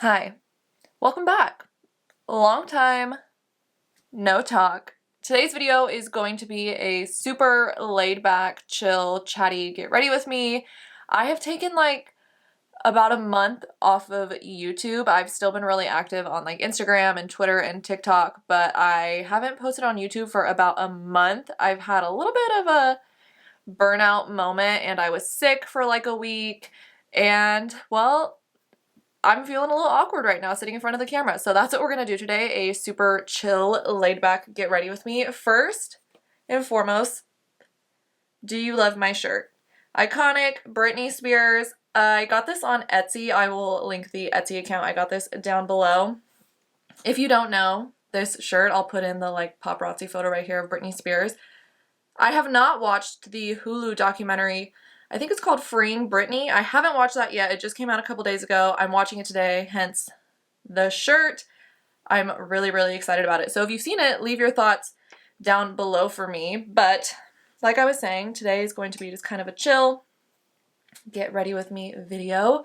Hi, welcome back. Long time, no talk. Today's video is going to be a super laid back, chill, chatty, get ready with me. I have taken about a month off of YouTube. I've still been really active on Instagram and Twitter and TikTok, but I haven't posted on YouTube for about a month. I've had a little bit of a burnout moment and I was sick for a week and well, I'm feeling a little awkward right now sitting in front of the camera. So that's what we're going to do today. A super chill, laid back, get ready with me. First and foremost, do you love my shirt? Iconic Britney Spears. I got this on Etsy. I will link the Etsy account. I got this down below. If you don't know this shirt, I'll put in the paparazzi photo right here of Britney Spears. I have not watched the Hulu documentary. I think it's called Freeing Britney. I haven't watched that yet. It just came out a couple days ago. I'm watching it today, hence the shirt. I'm really, really excited about it. So if you've seen it, leave your thoughts down below for me. But like I was saying, today is going to be just kind of a chill, get ready with me video.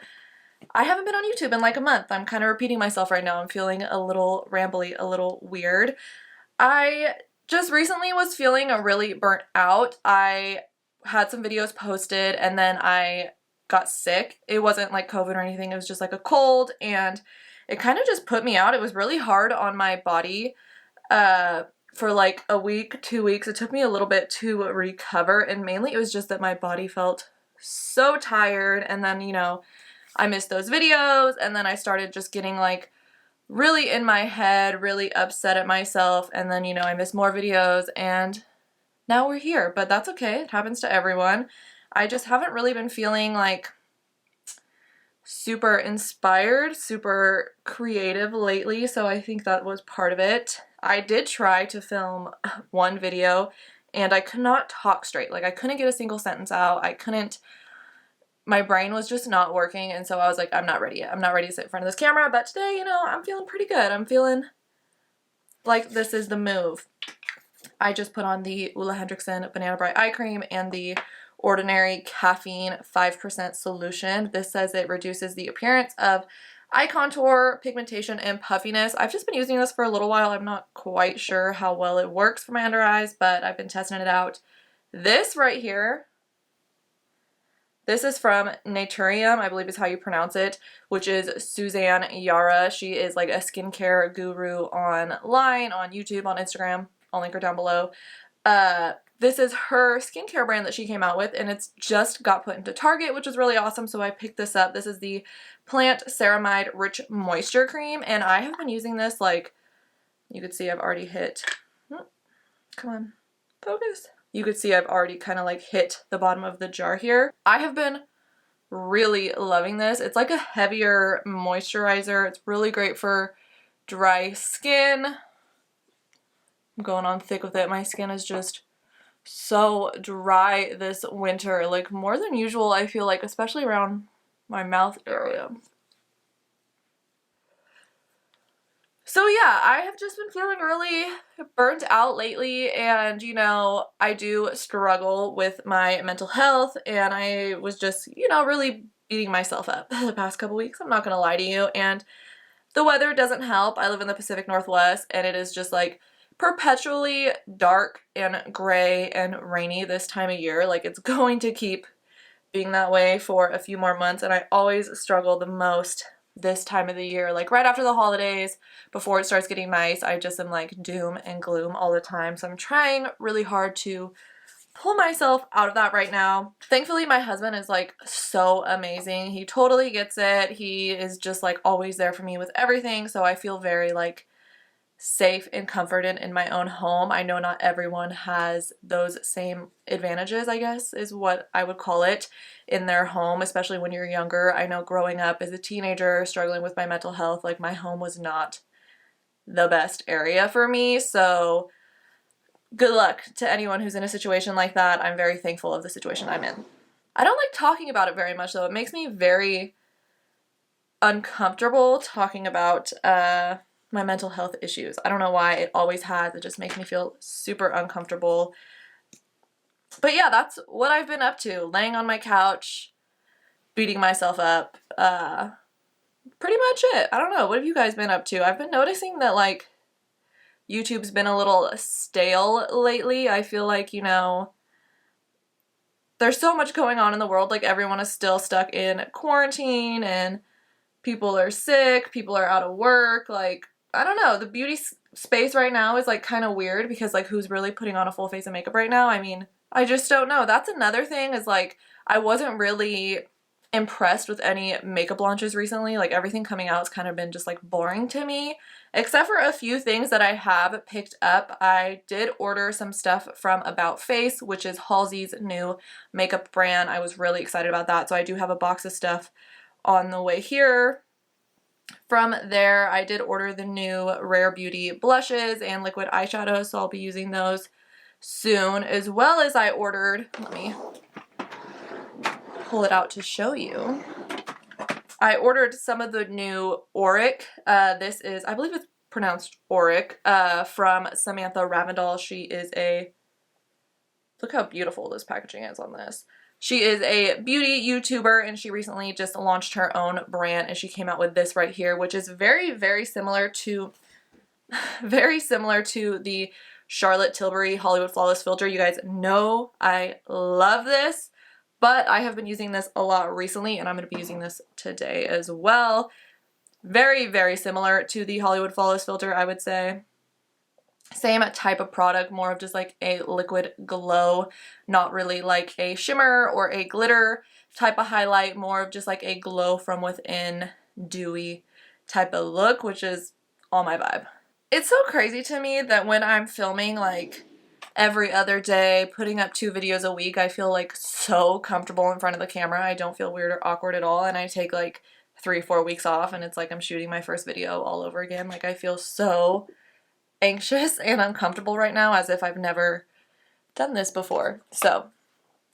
I haven't been on YouTube in a month. I'm kind of repeating myself right now. I'm feeling a little rambly, a little weird. I just recently was feeling really burnt out. I had some videos posted and then I got sick. It wasn't COVID or anything. It was just a cold and it kind of just put me out. It was really hard on my body for a week, 2 weeks. It took me a little bit to recover and mainly it was just that my body felt so tired and then, I missed those videos and then I started just getting really in my head, really upset at myself, and then, I missed more videos, and now we're here, but that's okay. It happens to everyone. I just haven't really been feeling super inspired, super creative lately, so I think that was part of it. I did try to film one video, and I could not talk straight. I couldn't get a single sentence out. My brain was just not working, and so I was like, I'm not ready yet. I'm not ready to sit in front of this camera, but today, I'm feeling pretty good. I'm feeling like this is the move. I just put on the Ole Henriksen Banana Bright Eye Cream and the Ordinary Caffeine 5% Solution. This says it reduces the appearance of eye contour, pigmentation, and puffiness. I've just been using this for a little while. I'm not quite sure how well it works for my under eyes, but I've been testing it out. This right here, this is from Naturium, I believe is how you pronounce it, which is Suzanne Yara. She is a skincare guru online, on YouTube, on Instagram. I'll link her down below. This is her skincare brand that she came out with, and it's just got put into Target, which is really awesome, so I picked this up. This is the Plant Ceramide Rich Moisture Cream, and I have been using this, you could see I've already hit, come on, focus. You could see I've already kind of hit the bottom of the jar here. I have been really loving this. It's a heavier moisturizer. It's really great for dry skin. I'm going on thick with it. My skin is just so dry this winter, more than usual, I feel especially around my mouth area. So yeah, I have just been feeling really burnt out lately, and I do struggle with my mental health, and I was just, really beating myself up the past couple weeks. I'm not gonna lie to you, and the weather doesn't help. I live in the Pacific Northwest, and it is just perpetually dark and gray and rainy this time of year. It's going to keep being that way for a few more months, and I always struggle the most this time of the year, right after the holidays, before it starts getting nice. I just am doom and gloom all the time, so I'm trying really hard to pull myself out of that right now. Thankfully, my husband is so amazing. He totally gets it. He is just always there for me with everything, so I feel very safe and comforted in my own home. I know not everyone has those same advantages, I guess is what I would call it, in their home, especially when you're younger. I know growing up as a teenager, struggling with my mental health, my home was not the best area for me, so good luck to anyone who's in a situation like that. I'm very thankful of the situation I'm in. I don't like talking about it very much though. It makes me very uncomfortable talking about my mental health issues. I don't know why. It always has. It just makes me feel super uncomfortable. But yeah, that's what I've been up to. Laying on my couch, beating myself up, pretty much it. I don't know. What have you guys been up to? I've been noticing that, like, YouTube's been a little stale lately. I feel like, you know, there's so much going on in the world. Like, everyone is still stuck in quarantine and people are sick, people are out of work. Like, I don't know. The beauty space right now is, like, kind of weird because, like, who's really putting on a full face of makeup right now? I mean, I just don't know. That's another thing is, like, I wasn't really impressed with any makeup launches recently. Like, everything coming out has kind of been just, like, boring to me. Except for a few things that I have picked up. I did order some stuff from About Face, which is Halsey's new makeup brand. I was really excited about that. So I do have a box of stuff on the way here. From there, I did order the new Rare Beauty blushes and liquid eyeshadows, so I'll be using those soon, as well as I ordered, let me pull it out to show you. I ordered some of the new Auric. This is, I believe it's pronounced Auric, from Samantha Ravindal. She is a, look how beautiful this packaging is on this. She is a beauty YouTuber and she recently just launched her own brand and she came out with this right here, which is very, very similar to the Charlotte Tilbury Hollywood Flawless Filter. You guys know I love this, but I have been using this a lot recently and I'm going to be using this today as well. Very, very similar to the Hollywood Flawless Filter, I would say. Same type of product, more of just like a liquid glow, not really like a shimmer or a glitter type of highlight, more of just like a glow from within, dewy type of look, which is all my vibe. It's so crazy to me that when I'm filming like every other day, putting up 2 videos a week, I feel like so comfortable in front of the camera. I don't feel weird or awkward at all, and I take like 3-4 weeks off and it's like I'm shooting my first video all over again. Like, I feel so anxious and uncomfortable right now as if I've never done this before. So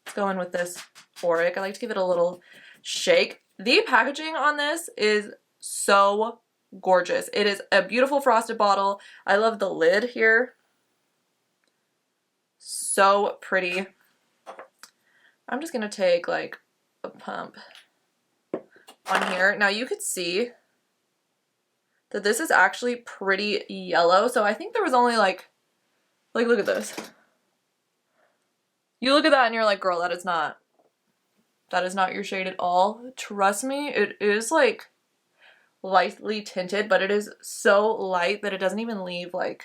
let's go in with this Auric. I like to give it a little shake. The packaging on this is so gorgeous. It is a beautiful frosted bottle. I love the lid here. So pretty. I'm just gonna take like a pump on here. Now you could see that this is actually pretty yellow. So I think there was only like look at this. You look at that and you're like, girl, that is not your shade at all. Trust me, it is like lightly tinted, but it is so light that it doesn't even leave like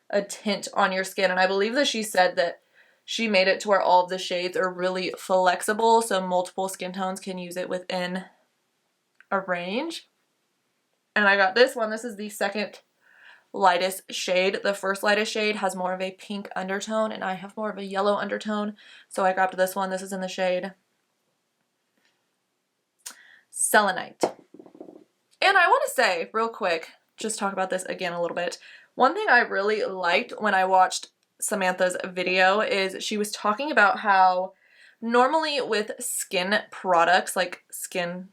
a tint on your skin. And I believe that she said that she made it to where all of the shades are really flexible, so multiple skin tones can use it within a range. And I got this one. This is the second lightest shade. The first lightest shade has more of a pink undertone and I have more of a yellow undertone. So I grabbed this one. This is in the shade Selenite. And I want to say real quick, just talk about this again a little bit. One thing I really liked when I watched Samantha's video is she was talking about how normally with skin products like skin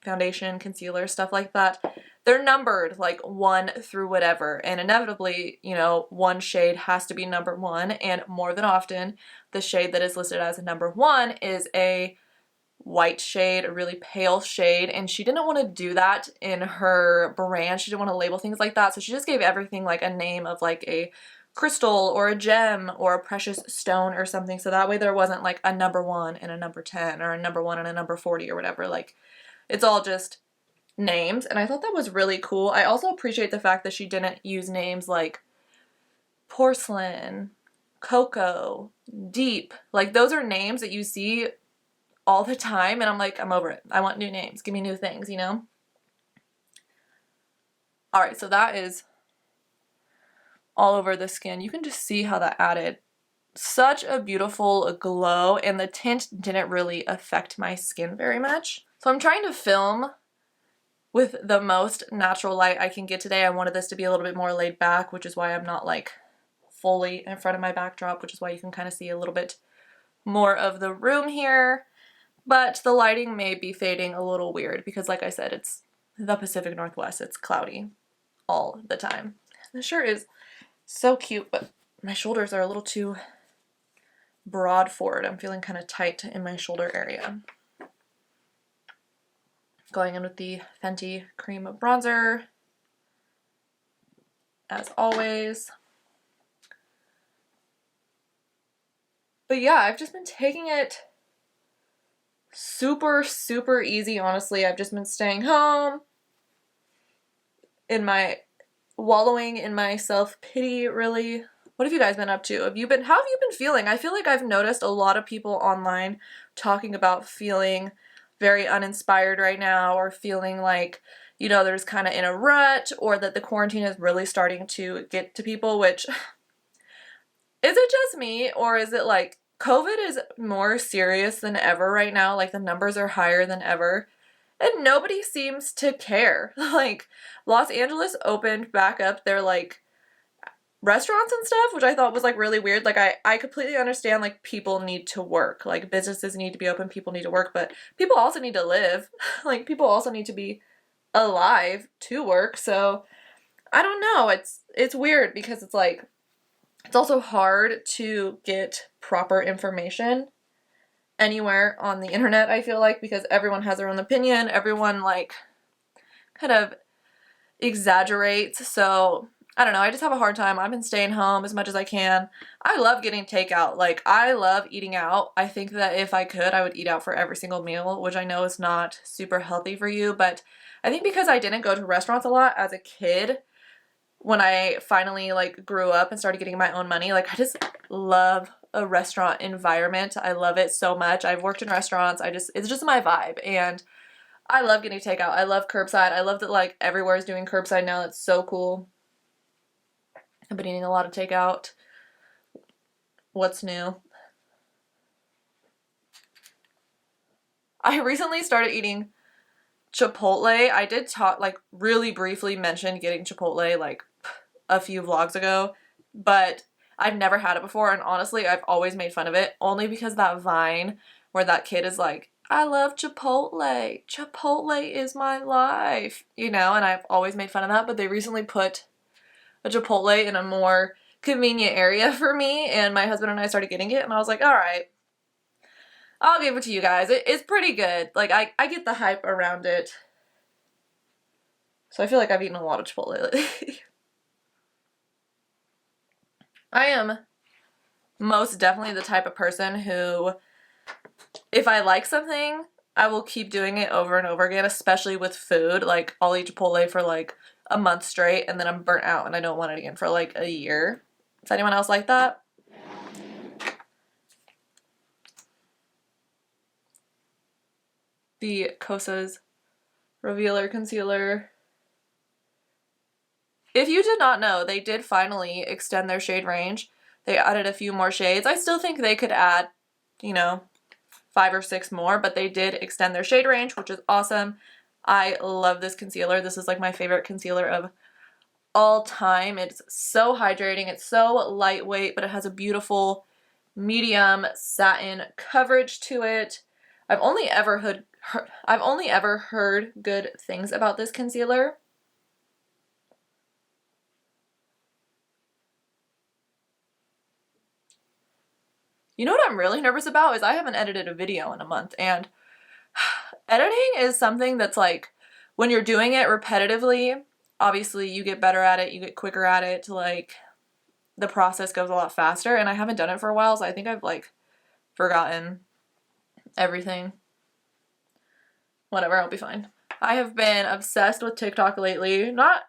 foundation, concealer, stuff like that, they're numbered like 1 through whatever, and inevitably, you know, one shade has to be number 1, and more than often the shade that is listed as number 1 is a white shade, a really pale shade, and she didn't want to do that in her brand. She didn't want to label things like that, so she just gave everything like a name of like a crystal or a gem or a precious stone or something, so that way there wasn't like a number 1 and a number 10 or a number 1 and a number 40 or whatever. Like, it's all just names, and I thought that was really cool. I also appreciate the fact that she didn't use names like porcelain, cocoa, deep. Like, those are names that you see all the time, and I'm like, I'm over it. I want new names. Give me new things, you know? Alright, so that is all over the skin. You can just see how that added such a beautiful glow, and the tint didn't really affect my skin very much. So I'm trying to film with the most natural light I can get today. I wanted this to be a little bit more laid back, which is why I'm not like fully in front of my backdrop, which is why you can kind of see a little bit more of the room here. But the lighting may be fading a little weird because, like I said, it's the Pacific Northwest. It's cloudy all the time. The shirt is so cute, but my shoulders are a little too broad for it. I'm feeling kind of tight in my shoulder area. Going in with the Fenty Cream Bronzer, as always. But yeah, I've just been taking it super, super easy, honestly. I've just been staying home, wallowing in my self-pity, really. What have you guys been up to? How have you been feeling? I feel like I've noticed a lot of people online talking about feeling very uninspired right now, or feeling like, you know, they're just kind of in a rut, or that the quarantine is really starting to get to people, which, is it just me, or is it like COVID is more serious than ever right now? Like, the numbers are higher than ever, and nobody seems to care. Like, Los Angeles opened back up their, like, restaurants and stuff, which I thought was, like, really weird. Like, I completely understand, like, people need to work. Like, businesses need to be open, people need to work, but people also need to live. Like, people also need to be alive to work. So, I don't know. It's weird because it's, like, it's also hard to get proper information anywhere on the internet, I feel like, because everyone has their own opinion. Everyone, like, kind of exaggerates. So, I don't know. I just have a hard time. I've been staying home as much as I can. I love getting takeout. Like, I love eating out. I think that if I could, I would eat out for every single meal, which I know is not super healthy for you. But I think because I didn't go to restaurants a lot as a kid, when I finally, like, grew up and started getting my own money, like, I just love a restaurant environment. I love it so much. I've worked in restaurants. It's just my vibe. And I love getting takeout. I love curbside. I love that, like, everywhere is doing curbside now. That's so cool. I've been eating a lot of takeout. What's new? I recently started eating Chipotle. I did really briefly mention getting Chipotle, like, a few vlogs ago, but I've never had it before, and honestly, I've always made fun of it, only because that Vine where that kid is like, I love Chipotle. Chipotle is my life, you know, and I've always made fun of that, but they recently put a Chipotle in a more convenient area for me, and my husband and I started getting it, and I was like, alright, I'll give it to you guys. It's pretty good. Like, I get the hype around it. So I feel like I've eaten a lot of Chipotle lately. I am most definitely the type of person who, if I like something, I will keep doing it over and over again, especially with food. Like, I'll eat Chipotle for like a month straight, and then I'm burnt out and I don't want it again for like a year. Is anyone else like that? The Cosas Revealer Concealer. If you did not know, they did finally extend their shade range. They added a few more shades. I still think they could add, you know, 5 or 6 more, but they did extend their shade range, which is awesome. I love this concealer. This is like my favorite concealer of all time. It's so hydrating. It's so lightweight, but it has a beautiful medium satin coverage to it. I've only ever heard good things about this concealer. You know what I'm really nervous about is I haven't edited a video in a month, and editing is something that's like, when you're doing it repetitively, obviously you get better at it, you get quicker at it, like, the process goes a lot faster, and I haven't done it for a while, so I think I've, like, forgotten everything. Whatever, I'll be fine. I have been obsessed with TikTok lately. Not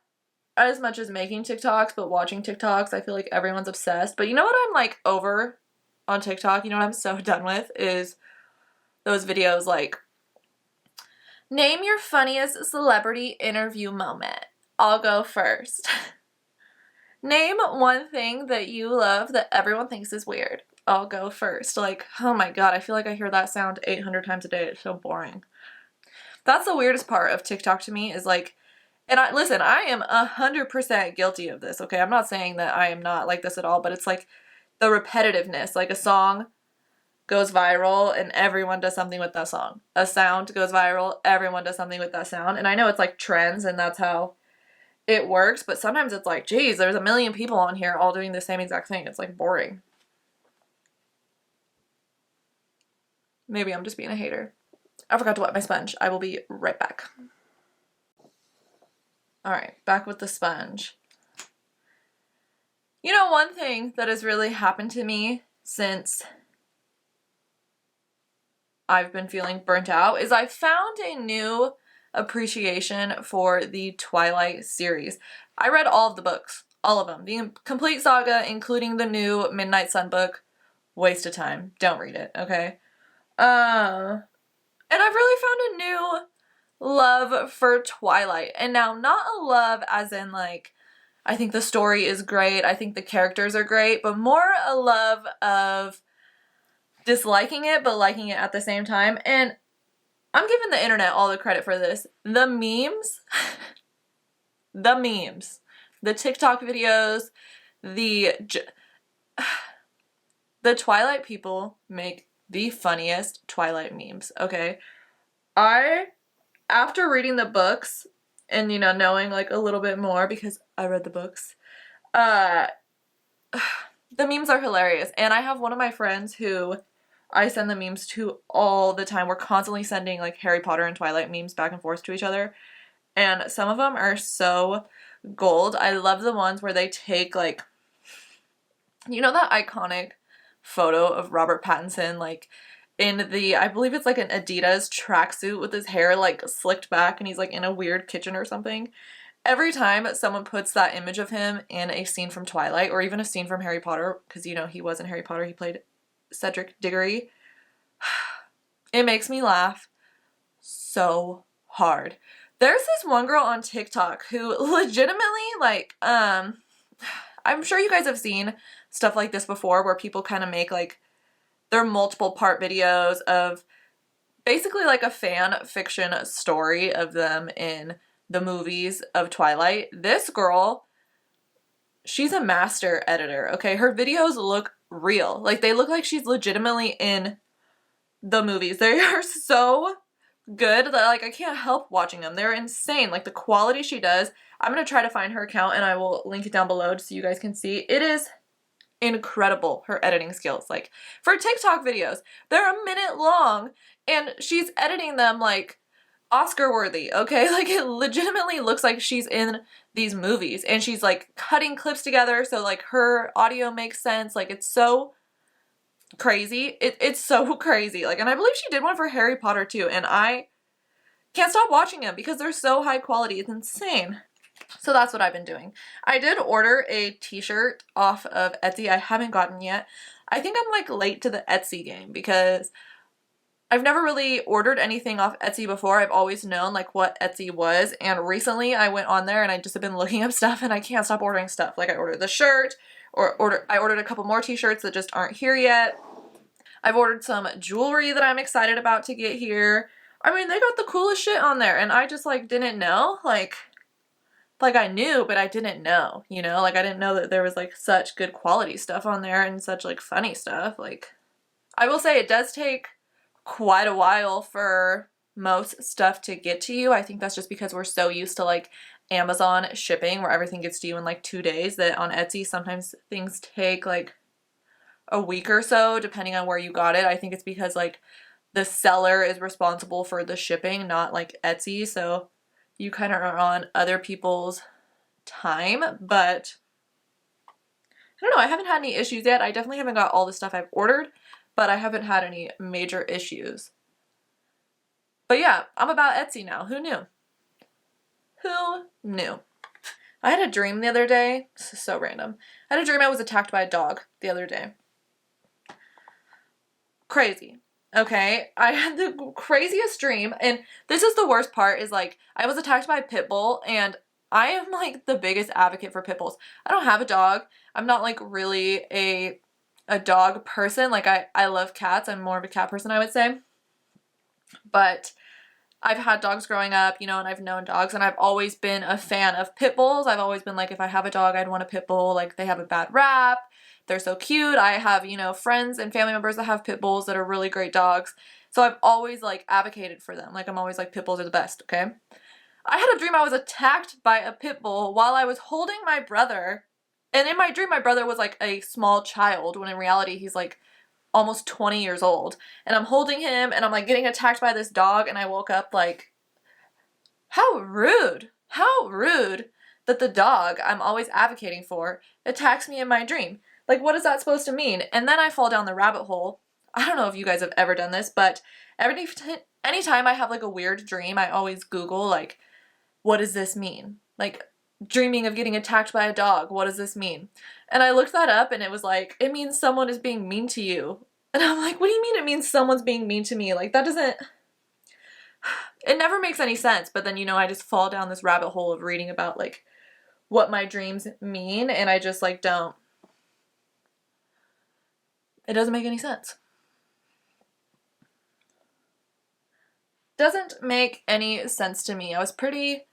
as much as making TikToks, but watching TikToks. I feel like everyone's obsessed. But you know what I'm, like, over on TikTok? You know what I'm so done with? Is those videos like, name your funniest celebrity interview moment. I'll go first. Name one thing that you love that everyone thinks is weird. I'll go first. Like, oh my god, I feel like I hear that sound 800 times a day. It's so boring. That's the weirdest part of TikTok to me, is like, and listen, I am 100% guilty of this, okay? I'm not saying that I am not like this at all, but it's like the repetitiveness. Like, a song goes viral and everyone does something with that song. A sound goes viral, everyone does something with that sound. And I know it's like trends and that's how it works, but sometimes it's like, geez, there's a million people on here all doing the same exact thing. It's like boring. Maybe I'm just being a hater. I forgot to wet my sponge. I will be right back. All right, back with the sponge. You know, one thing that has really happened to me since I've been feeling burnt out is I found a new appreciation for the Twilight series. I read all of the books, all of them. The complete saga, including the new Midnight Sun book. Waste of time. Don't read it, okay? And I've really found a new love for Twilight. And now, not a love as in like, I think the story is great, I think the characters are great, but more a love of disliking it, but liking it at the same time. And I'm giving the internet all the credit for this. The memes, the memes, the TikTok videos, the Twilight people make the funniest Twilight memes, okay? After reading the books and, you know, knowing like a little bit more because I read the books, the memes are hilarious. And I have one of my friends who I send the memes to all the time. We're constantly sending like Harry Potter and Twilight memes back and forth to each other. And some of them are so gold. I love the ones where they take like, you know, that iconic photo of Robert Pattinson like in the, I believe it's like an Adidas tracksuit with his hair like slicked back and he's like in a weird kitchen or something. Every time someone puts that image of him in a scene from Twilight or even a scene from Harry Potter, because you know he was in Harry Potter, he played Cedric Diggory, it makes me laugh so hard. There's this one girl on TikTok who legitimately like, I'm sure you guys have seen stuff like this before where people kind of make like their multiple part videos of basically like a fan fiction story of them in the movies of Twilight. This girl, she's a master editor, okay? Her videos look real. Like they look like she's legitimately in the movies. They are so good that like I can't help watching them. They're insane. Like the quality she does. I'm going to try to find her account and I will link it down below so you guys can see. It is incredible, her editing skills. Like for TikTok videos, they're a minute long and she's editing them like Oscar worthy, okay? Like it legitimately looks like she's in these movies and she's like cutting clips together so like her audio makes sense. Like it's so crazy. It's so crazy. Like, and I believe she did one for Harry Potter too, and I can't stop watching them because they're so high quality. It's insane. So that's what I've been doing. I did order a t-shirt off of Etsy. I haven't gotten yet. I think I'm like late to the Etsy game because I've never really ordered anything off Etsy before. I've always known like what Etsy was, and recently I went on there and I just have been looking up stuff and I can't stop ordering stuff. Like I ordered the shirt, I ordered a couple more t-shirts that just aren't here yet. I've ordered some jewelry that I'm excited about to get here. I mean, they got the coolest shit on there and I just like didn't know. Like I knew, but I didn't know, you know? Like I didn't know that there was like such good quality stuff on there and such like funny stuff. Like I will say it does take quite a while for most stuff to get to you. I think that's just because we're so used to like Amazon shipping where everything gets to you in like 2 days, that on Etsy sometimes things take like a week or so depending on where you got it. I think it's because like the seller is responsible for the shipping, not like Etsy, so you kind of are on other people's time. But I don't know, I haven't had any issues yet. I definitely haven't got all the stuff I've ordered, but I haven't had any major issues. But yeah, I'm about Etsy now. Who knew? Who knew? I had a dream the other day. This is so random. I had a dream I was attacked by a dog the other day. Crazy. Okay? I had the craziest dream, and this is the worst part, is like, I was attacked by a pit bull, and I am like the biggest advocate for pit bulls. I don't have a dog. I'm not like really a dog person. Like I love cats. I'm more of a cat person, I would say. But I've had dogs growing up, you know, and I've known dogs, and I've always been a fan of pit bulls. I've always been like, if I have a dog, I'd want a pit bull. Like, they have a bad rap. They're so cute. I have, you know, friends and family members that have pit bulls that are really great dogs. So I've always like advocated for them. Like, I'm always like, pit bulls are the best, okay? I had a dream I was attacked by a pit bull while I was holding my brother. And in my dream, my brother was like a small child, when in reality, he's like almost 20 years old. And I'm holding him and I'm like getting attacked by this dog, and I woke up like, how rude. How rude that the dog I'm always advocating for attacks me in my dream. Like, what is that supposed to mean? And then I fall down the rabbit hole. I don't know if you guys have ever done this, but anytime I have like a weird dream, I always Google like, what does this mean? Like, dreaming of getting attacked by a dog, what does this mean? And I looked that up and it was like, it means someone is being mean to you. And I'm like, what do you mean it means someone's being mean to me? Like, that doesn't, it never makes any sense. But then, you know, I just fall down this rabbit hole of reading about like what my dreams mean, and I just like don't, it doesn't make any sense. Doesn't make any sense to me. I was pretty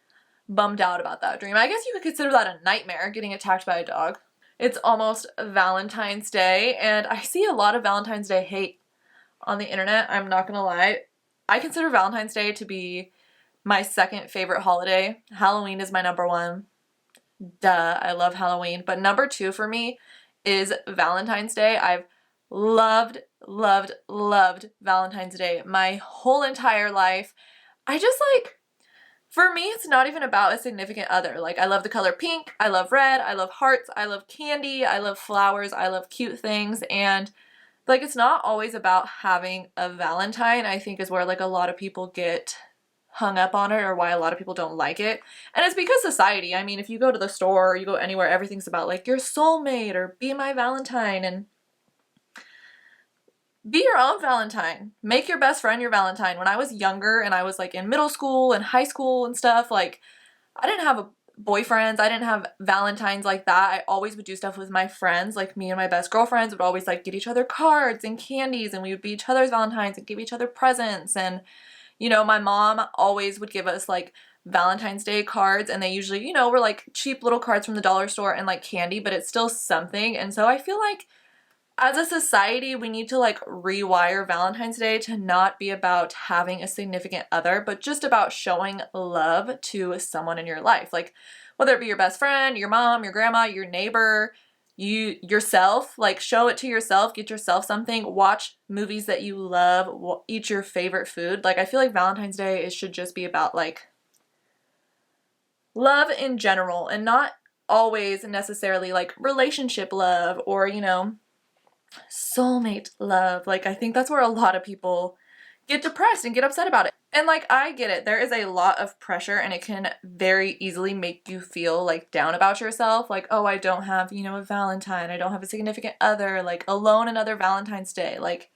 bummed out about that dream. I guess you could consider that a nightmare, getting attacked by a dog. It's almost Valentine's Day, and I see a lot of Valentine's Day hate on the internet. I'm not gonna lie. I consider Valentine's Day to be my second favorite holiday. Halloween is my number one. Duh, I love Halloween. But number two for me is Valentine's Day. I've loved Valentine's Day my whole entire life. I just like, for me, it's not even about a significant other. Like, I love the color pink, I love red, I love hearts, I love candy, I love flowers, I love cute things, and like, it's not always about having a Valentine, I think is where like a lot of people get hung up on it, or why a lot of people don't like it. And it's because society, I mean, if you go to the store or you go anywhere, everything's about like your soulmate or be my Valentine, and be your own Valentine. Make your best friend your Valentine. When I was younger and I was like in middle school and high school and stuff, like I didn't have boyfriends, I didn't have Valentines like that. I always would do stuff with my friends. Like, me and my best girlfriends would always like get each other cards and candies, and we would be each other's Valentines and give each other presents. And you know, my mom always would give us like Valentine's Day cards, and they usually, you know, were like cheap little cards from the dollar store and like candy, but it's still something. And so I feel like as a society, we need to like rewire Valentine's Day to not be about having a significant other, but just about showing love to someone in your life. Like, whether it be your best friend, your mom, your grandma, your neighbor, yourself, like show it to yourself, get yourself something, watch movies that you love, eat your favorite food. Like, I feel like Valentine's Day, it should just be about like love in general, and not always necessarily like relationship love or, you know, soulmate love. Like, I think that's where a lot of people get depressed and get upset about it. And like, I get it. There is a lot of pressure, and it can very easily make you feel like down about yourself. Like, oh, I don't have, you know, a Valentine. I don't have a significant other. Like, alone another Valentine's Day. Like,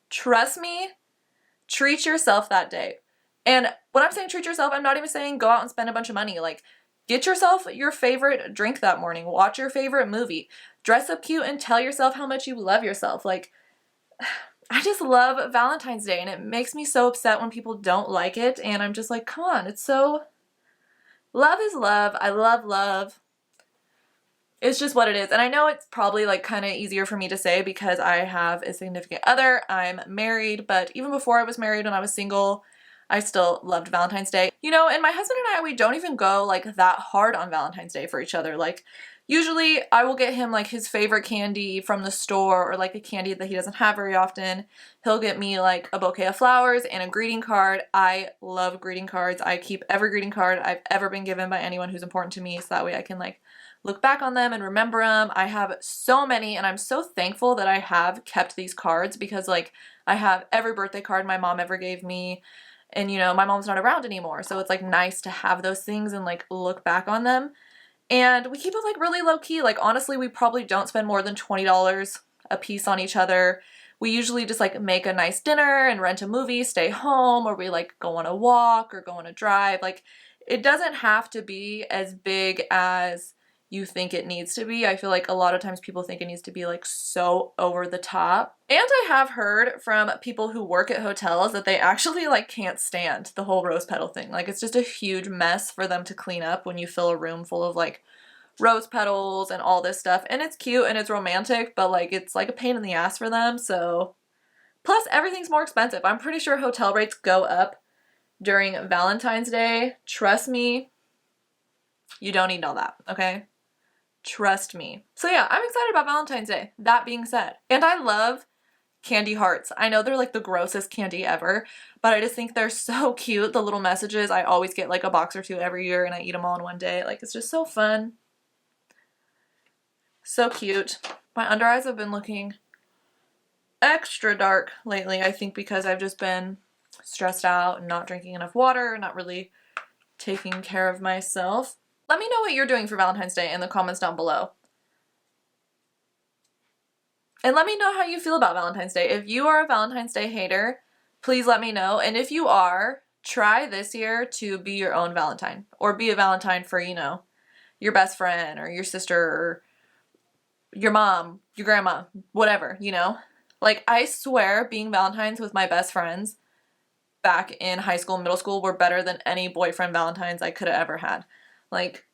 trust me, treat yourself that day. And when I'm saying treat yourself, I'm not even saying go out and spend a bunch of money. Like, get yourself your favorite drink that morning. Watch your favorite movie. Dress up cute and tell yourself how much you love yourself. Like, I just love Valentine's Day, and it makes me so upset when people don't like it, and I'm just like, come on, it's so, love is love. I love love. It's just what it is. And I know it's probably like kind of easier for me to say because I have a significant other. I'm married, but even before I was married, when I was single, I still loved Valentine's Day. You know, and my husband and I, we don't even go like that hard on Valentine's Day for each other. Like, usually I will get him like his favorite candy from the store, or like a candy that he doesn't have very often. He'll get me like a bouquet of flowers and a greeting card. I love greeting cards. I keep every greeting card I've ever been given by anyone who's important to me, so that way I can like look back on them and remember them. I have so many, and I'm so thankful that I have kept these cards, because like I have every birthday card my mom ever gave me. And you know, my mom's not around anymore, so it's like nice to have those things and like look back on them. And we keep it like really low key. Like, honestly, we probably don't spend more than $20 a piece on each other. We usually just like make a nice dinner and rent a movie, stay home, or we like go on a walk or go on a drive. Like, it doesn't have to be as big as you think it needs to be. I feel like a lot of times people think it needs to be like so over the top. And I have heard from people who work at hotels that they actually like can't stand the whole rose petal thing. Like, it's just a huge mess for them to clean up when you fill a room full of like rose petals and all this stuff. And it's cute and it's romantic, but like it's like a pain in the ass for them. So, plus everything's more expensive. I'm pretty sure hotel rates go up during Valentine's Day. Trust me, you don't need all that, okay? Trust me. So yeah, I'm excited about Valentine's Day, that being said. And I love candy hearts. I know they're like the grossest candy ever, but I just think they're so cute. The little messages. I always get like a box or two every year and I eat them all in one day. Like, it's just so fun. So cute. My under eyes have been looking extra dark lately, I think because I've just been stressed out and not drinking enough water, not really taking care of myself. Let me know what you're doing for Valentine's Day in the comments down below. And let me know how you feel about Valentine's Day. If you are a Valentine's Day hater, please let me know. And if you are, try this year to be your own Valentine. Or be a Valentine for, you know, your best friend or your sister or your mom, your grandma, whatever, you know? Like, I swear being Valentines with my best friends back in high school and middle school were better than any boyfriend Valentines I could have ever had. Like,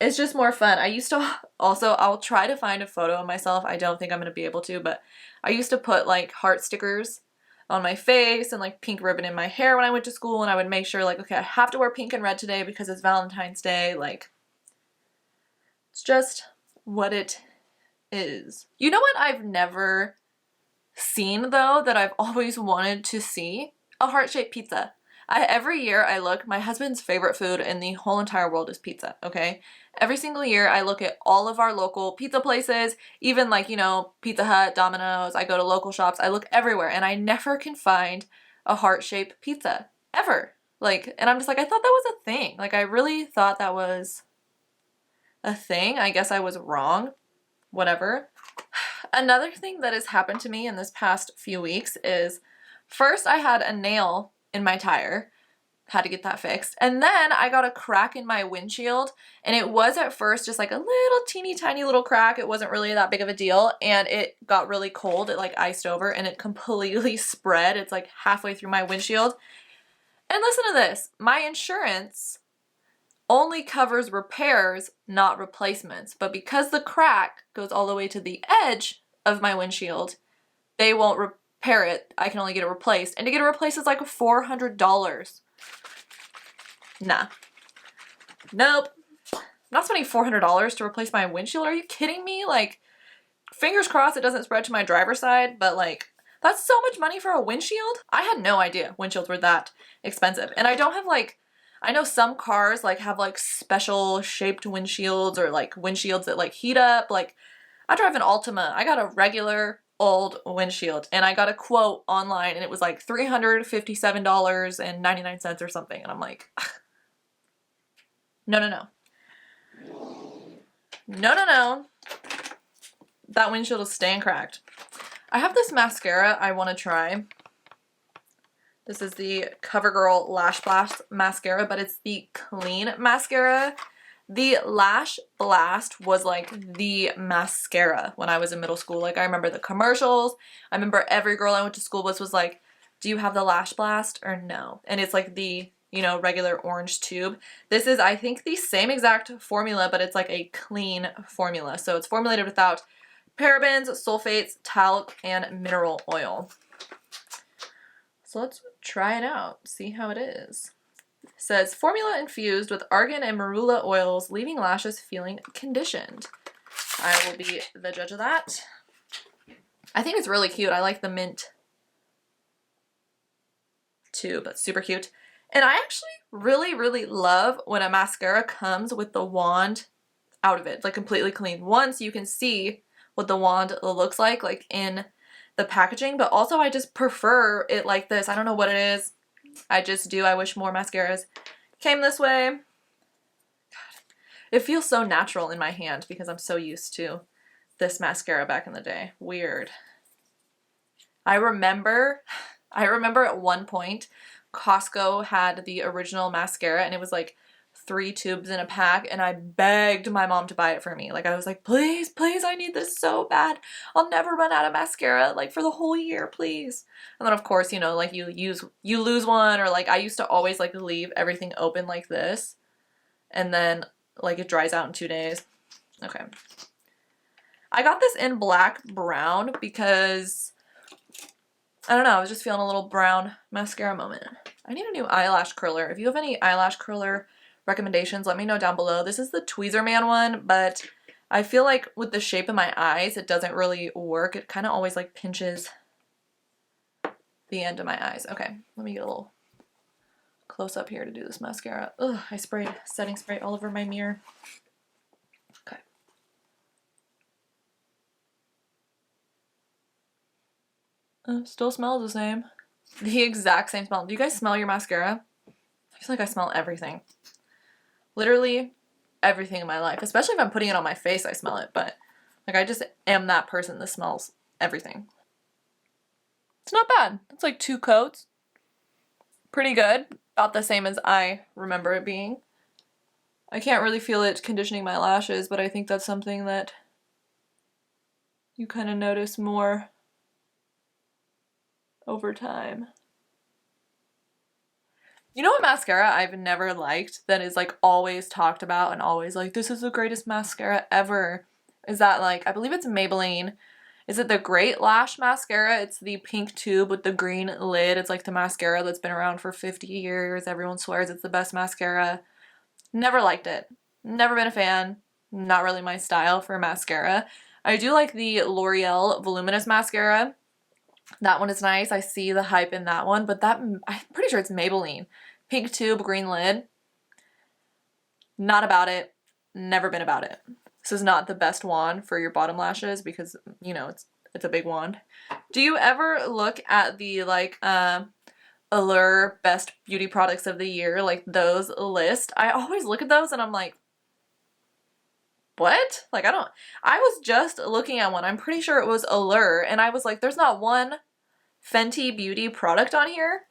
it's just more fun. I used to also, I'll try to find a photo of myself. I don't think I'm going to be able to, but I used to put like heart stickers on my face and like pink ribbon in my hair when I went to school, and I would make sure like, okay, I have to wear pink and red today because it's Valentine's Day. Like, it's just what it is. You know what I've never seen though that I've always wanted to see? A heart-shaped pizza. Every year I look, my husband's favorite food in the whole entire world is pizza, okay? Every single year I look at all of our local pizza places, even like, you know, Pizza Hut, Domino's, I go to local shops, I look everywhere, and I never can find a heart-shaped pizza, ever. Like, and I'm just like, I thought that was a thing. Like, I really thought that was a thing. I guess I was wrong. Whatever. Another thing that has happened to me in this past few weeks is, first I had a nail in my tire, had to get that fixed, and then I got a crack in my windshield, and it was at first just like a little teeny tiny little crack. It wasn't really that big of a deal, and it got really cold. It like iced over and it completely spread. It's like halfway through my windshield. And listen to this, my insurance only covers repairs, not replacements, but because the crack goes all the way to the edge of my windshield, they won't repair it. I can only get it replaced. And to get it replaced is like $400. Nah. Nope. I'm not spending $400 to replace my windshield. Are you kidding me? Like, fingers crossed it doesn't spread to my driver's side, but like, that's so much money for a windshield? I had no idea windshields were that expensive. And I don't have like, I know some cars like have like special shaped windshields or like windshields that like heat up. Like, I drive an Altima. I got a regular old windshield and I got a quote online and it was like $357.99 or something, and I'm like, no, that windshield is staying cracked. I have this mascara I want to try. This is the Covergirl Lash Blast mascara, but it's the clean mascara. The Lash Blast was like the mascara when I was in middle school. Like, I remember the commercials. I remember every girl I went to school with was like, do you have the Lash Blast or no? And it's like the, you know, regular orange tube. This is, I think, the same exact formula, but it's like a clean formula. So it's formulated without parabens, sulfates, talc, and mineral oil. So let's try it out, see how it is. It says, formula infused with argan and marula oils, leaving lashes feeling conditioned. I will be the judge of that. I think it's really cute. I like the mint tube. It's super cute. And I actually really love when a mascara comes with the wand out of it, like completely clean. Once you can see what the wand looks like in the packaging, but also I just prefer it like this. I don't know what it is. I just do. I wish more mascaras came this way. God. It feels so natural in my hand because I'm so used to this mascara back in the day. Weird. I remember at one point Costco had the original mascara and it was like 3 tubes in a pack, and I begged my mom to buy it for me. Like, I was like, please, I need this so bad. I'll never run out of mascara, like, for the whole year, please. And then of course, you know, like you lose one, or like I used to always like leave everything open like this, and then like it dries out in 2 days. Okay. I got this in black brown because I don't know, I was just feeling a little brown mascara moment. I need a new eyelash curler. If you have any eyelash curler recommendations, let me know down below. This is the Tweezerman one, but I feel like with the shape of my eyes, it doesn't really work. It kind of always like pinches the end of my eyes. Okay, let me get a little close up here to do this mascara. Ugh, I sprayed setting spray all over my mirror. Okay. Still smells the same. The exact same smell. Do you guys smell your mascara? I feel like I smell everything. Literally everything in my life. Especially if I'm putting it on my face, I smell it. But like I just am that person that smells everything. It's not bad. It's like 2 coats. Pretty good. About the same as I remember it being. I can't really feel it conditioning my lashes, but I think that's something that you kind of notice more over time. You know what mascara I've never liked that is like always talked about and always like, this is the greatest mascara ever? Is that like, I believe it's Maybelline. Is it the Great Lash Mascara? It's the pink tube with the green lid. It's like the mascara that's been around for 50 years. Everyone swears it's the best mascara. Never liked it. Never been a fan. Not really my style for mascara. I do like the L'Oreal Voluminous Mascara. That one is nice. I see the hype in that one, but that, I'm pretty sure it's Maybelline. Pink tube, green lid. Not about it. Never been about it. This is not the best wand for your bottom lashes because, you know, it's a big wand. Do you ever look at the like Allure best beauty products of the year, like those list? I always look at those and I'm like, what? Like I was just looking at one. I'm pretty sure it was Allure and I was like, there's not one Fenty beauty product on here.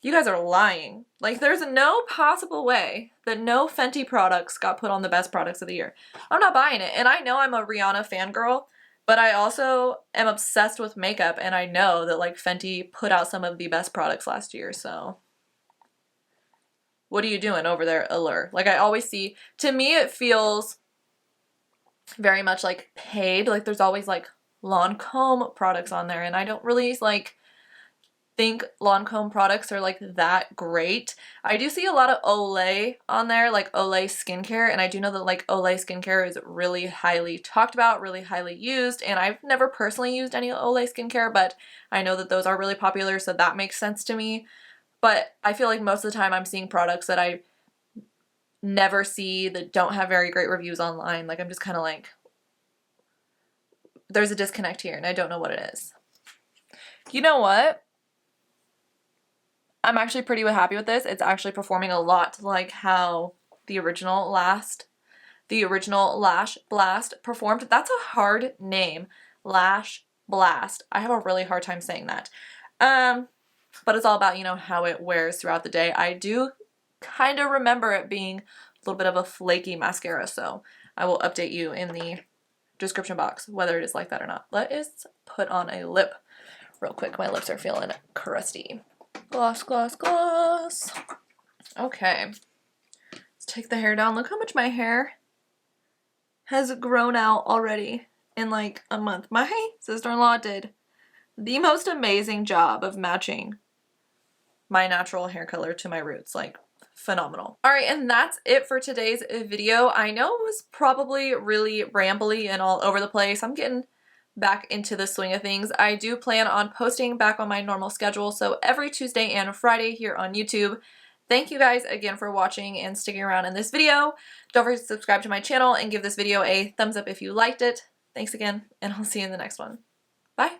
You guys are lying. Like there's no possible way that no Fenty products got put on the best products of the year. I'm not buying it. And I know I'm a Rihanna fangirl, but I also am obsessed with makeup and I know that like Fenty put out some of the best products last year, so. What are you doing over there, Allure? Like I always see, to me it feels very much like paid. Like there's always like Lancome products on there and I don't really like think Lancome products are like that great. I do see a lot of Olay on there, like Olay skincare, and I do know that like Olay skincare is really highly talked about, really highly used, and I've never personally used any Olay skincare, but I know that those are really popular, so that makes sense to me. But I feel like most of the time I'm seeing products that I never see that don't have very great reviews online. Like I'm just kind of like, there's a disconnect here and I don't know what it is. You know what? I'm actually pretty happy with this. It's actually performing a lot like how the original Lash Blast performed. That's a hard name. Lash Blast. I have a really hard time saying that. But it's all about, you know, how it wears throughout the day. I do kind of remember it being a little bit of a flaky mascara, so I will update you in the description box whether it is like that or not. Let's put on a lip real quick. My lips are feeling crusty. Gloss, gloss, gloss. Okay. Let's take the hair down. Look how much my hair has grown out already in like a month. My sister-in-law did the most amazing job of matching my natural hair color to my roots. Like, phenomenal. Alright, and that's it for today's video. I know it was probably really rambly and all over the place. I'm getting back into the swing of things. I do plan on posting back on my normal schedule, so every Tuesday and Friday here on YouTube. Thank you guys again for watching and sticking around in this video. Don't forget to subscribe to my channel and give this video a thumbs up if you liked it. Thanks again, and I'll see you in the next one. Bye!